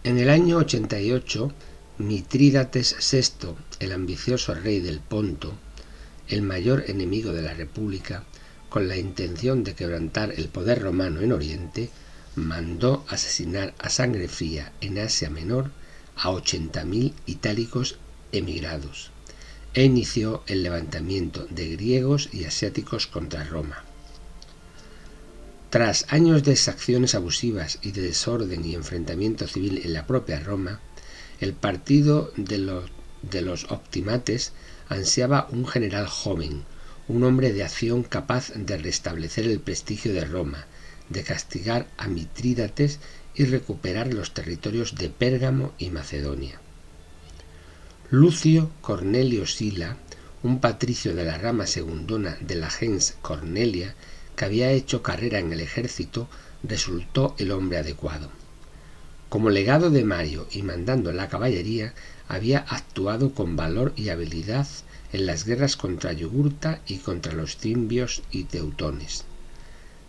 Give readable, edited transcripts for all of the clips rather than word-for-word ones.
En el año 88, Mitrídates VI, el ambicioso rey del Ponto, el mayor enemigo de la República, con la intención de quebrantar el poder romano en Oriente, mandó asesinar a sangre fría en Asia Menor a 80.000 itálicos emigrados e inició el levantamiento de griegos y asiáticos contra Roma. Tras años de exacciones abusivas y de desorden y enfrentamiento civil en la propia Roma, el partido de los optimates ansiaba un general joven, un hombre de acción capaz de restablecer el prestigio de Roma, de castigar a Mitrídates y recuperar los territorios de Pérgamo y Macedonia. Lucio Cornelio Sila, un patricio de la rama segundona de la gens Cornelia, que había hecho carrera en el ejército, resultó el hombre adecuado. Como legado de Mario y mandando la caballería, había actuado con valor y habilidad en las guerras contra Yugurta y contra los cimbios y teutones.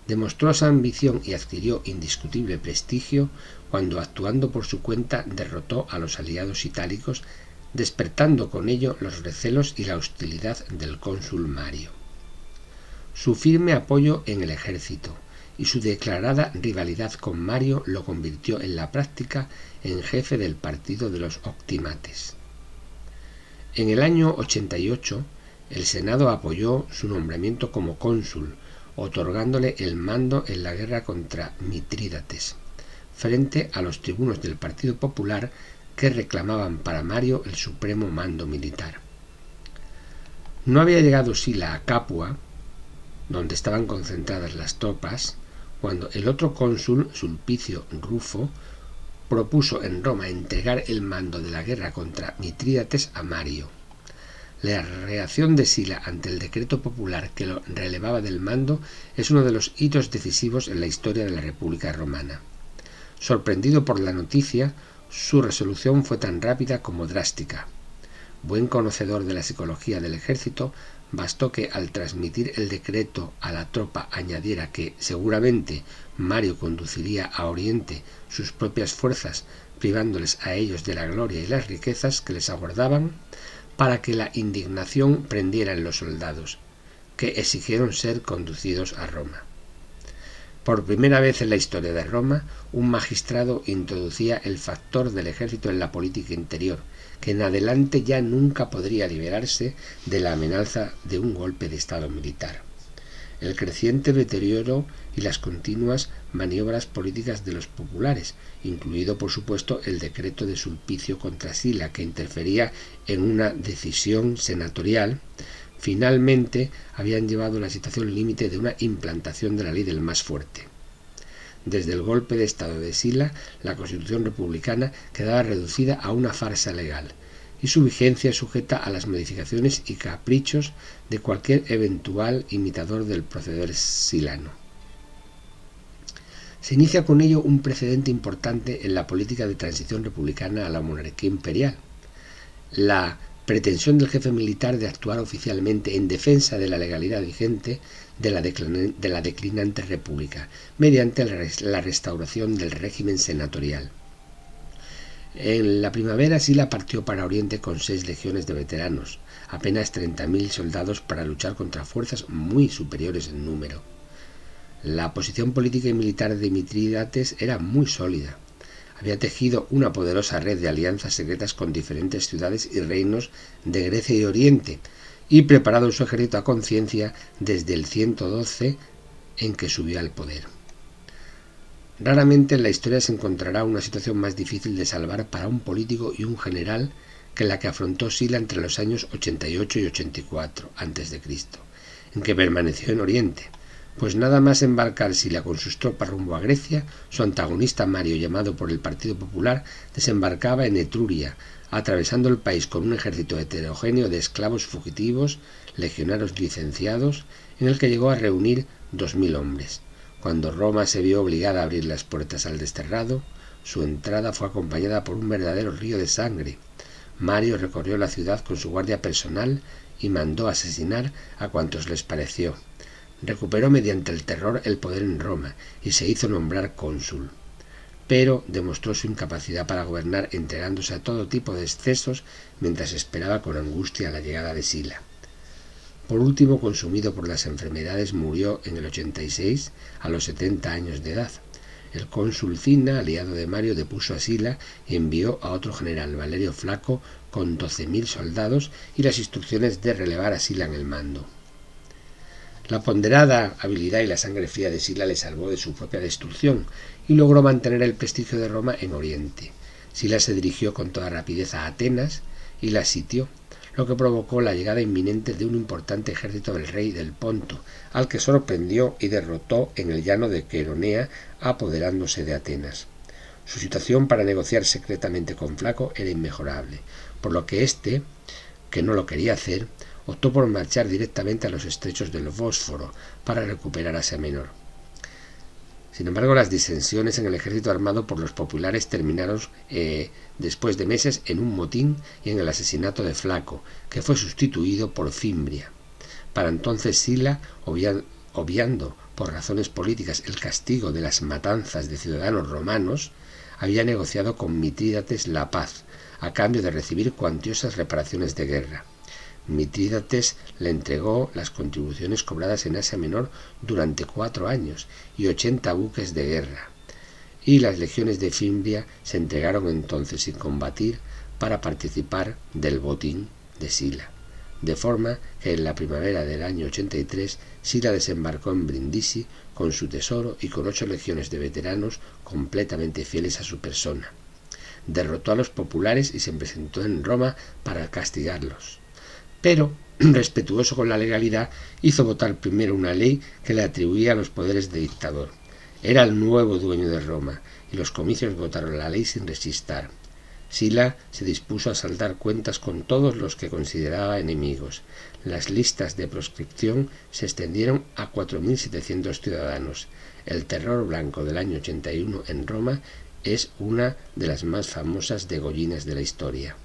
Demostró esa ambición y adquirió indiscutible prestigio cuando, actuando por su cuenta, derrotó a los aliados itálicos, despertando con ello los recelos y la hostilidad del cónsul Mario. Su firme apoyo en el ejército y su declarada rivalidad con Mario lo convirtió en la práctica en jefe del partido de los optimates. En el año 88, el Senado apoyó su nombramiento como cónsul, otorgándole el mando en la guerra contra Mitrídates, frente a los tribunos del Partido Popular que reclamaban para Mario el supremo mando militar. No había llegado Sila a Capua, donde estaban concentradas las tropas, cuando el otro cónsul, Sulpicio Rufo, propuso en Roma entregar el mando de la guerra contra Mitrídates a Mario. La reacción de Sila ante el decreto popular que lo relevaba del mando es uno de los hitos decisivos en la historia de la República Romana. Sorprendido por la noticia, su resolución fue tan rápida como drástica. Buen conocedor de la psicología del ejército, bastó que al transmitir el decreto a la tropa añadiera que seguramente Mario conduciría a Oriente sus propias fuerzas, privándoles a ellos de la gloria y las riquezas que les aguardaban, para que la indignación prendiera en los soldados, que exigieron ser conducidos a Roma. Por primera vez en la historia de Roma, un magistrado introducía el factor del ejército en la política interior, que en adelante ya nunca podría liberarse de la amenaza de un golpe de estado militar. El creciente deterioro y las continuas maniobras políticas de los populares, incluido por supuesto el decreto de Sulpicio contra Sila, que interfería en una decisión senatorial, finalmente habían llevado a la situación límite de una implantación de la ley del más fuerte. Desde el golpe de estado de Sila, la Constitución republicana quedaba reducida a una farsa legal, y su vigencia sujeta a las modificaciones y caprichos de cualquier eventual imitador del proceder silano. Se inicia con ello un precedente importante en la política de transición republicana a la monarquía imperial. La pretensión del jefe militar de actuar oficialmente en defensa de la legalidad vigente de la declinante república, mediante la restauración del régimen senatorial. En la primavera Sila partió para Oriente con 6 legiones de veteranos, apenas 30.000 soldados para luchar contra fuerzas muy superiores en número. La posición política y militar de Mitrídates era muy sólida. Había tejido una poderosa red de alianzas secretas con diferentes ciudades y reinos de Grecia y Oriente, y preparado su ejército a conciencia desde el 112 en que subió al poder. Raramente en la historia se encontrará una situación más difícil de salvar para un político y un general que la que afrontó Sila entre los años 88 y 84 a.C., en que permaneció en Oriente, pues nada más embarcar Sila con sus tropas rumbo a Grecia, su antagonista Mario, llamado por el Partido Popular, desembarcaba en Etruria, atravesando el país con un ejército heterogéneo de esclavos fugitivos, legionarios licenciados, en el que llegó a reunir 2.000 hombres. Cuando Roma se vio obligada a abrir las puertas al desterrado, su entrada fue acompañada por un verdadero río de sangre. Mario recorrió la ciudad con su guardia personal y mandó asesinar a cuantos les pareció. Recuperó mediante el terror el poder en Roma y se hizo nombrar cónsul. pero demostró su incapacidad para gobernar, entregándose a todo tipo de excesos mientras esperaba con angustia la llegada de Sila. Por último, consumido por las enfermedades, murió en el 86 a los 70 años de edad. El cónsul Cinna, aliado de Mario, depuso a Sila y envió a otro general, Valerio Flaco, con 12.000 soldados y las instrucciones de relevar a Sila en el mando. La ponderada habilidad y la sangre fría de Sila le salvó de su propia destrucción y logró mantener el prestigio de Roma en Oriente. Sila se dirigió con toda rapidez a Atenas y la sitió, lo que provocó la llegada inminente de un importante ejército del rey del Ponto, al que sorprendió y derrotó en el llano de Queronea, apoderándose de Atenas. Su situación para negociar secretamente con Flaco era inmejorable, por lo que éste, que no lo quería hacer, optó por marchar directamente a los estrechos del Bósforo para recuperar Asia Menor. Sin embargo, las disensiones en el ejército armado por los populares terminaron después de meses en un motín y en el asesinato de Flaco, que fue sustituido por Fimbria. Para entonces Sila, obviando por razones políticas el castigo de las matanzas de ciudadanos romanos, había negociado con Mitrídates la paz, a cambio de recibir cuantiosas reparaciones de guerra. Mitrídates le entregó las contribuciones cobradas en Asia Menor durante 4 años y 80 buques de guerra, y las legiones de Fimbria se entregaron entonces sin combatir para participar del botín de Sila, de forma que en la primavera del año 83 Sila desembarcó en Brindisi con su tesoro y con 8 legiones de veteranos completamente fieles a su persona. Derrotó a los populares y se presentó en Roma para castigarlos. Pero, respetuoso con la legalidad, hizo votar primero una ley que le atribuía los poderes de dictador. Era el nuevo dueño de Roma, y los comicios votaron la ley sin resistir. Sila se dispuso a saldar cuentas con todos los que consideraba enemigos. Las listas de proscripción se extendieron a 4.700 ciudadanos. El terror blanco del año 81 en Roma es una de las más famosas degollines de la historia.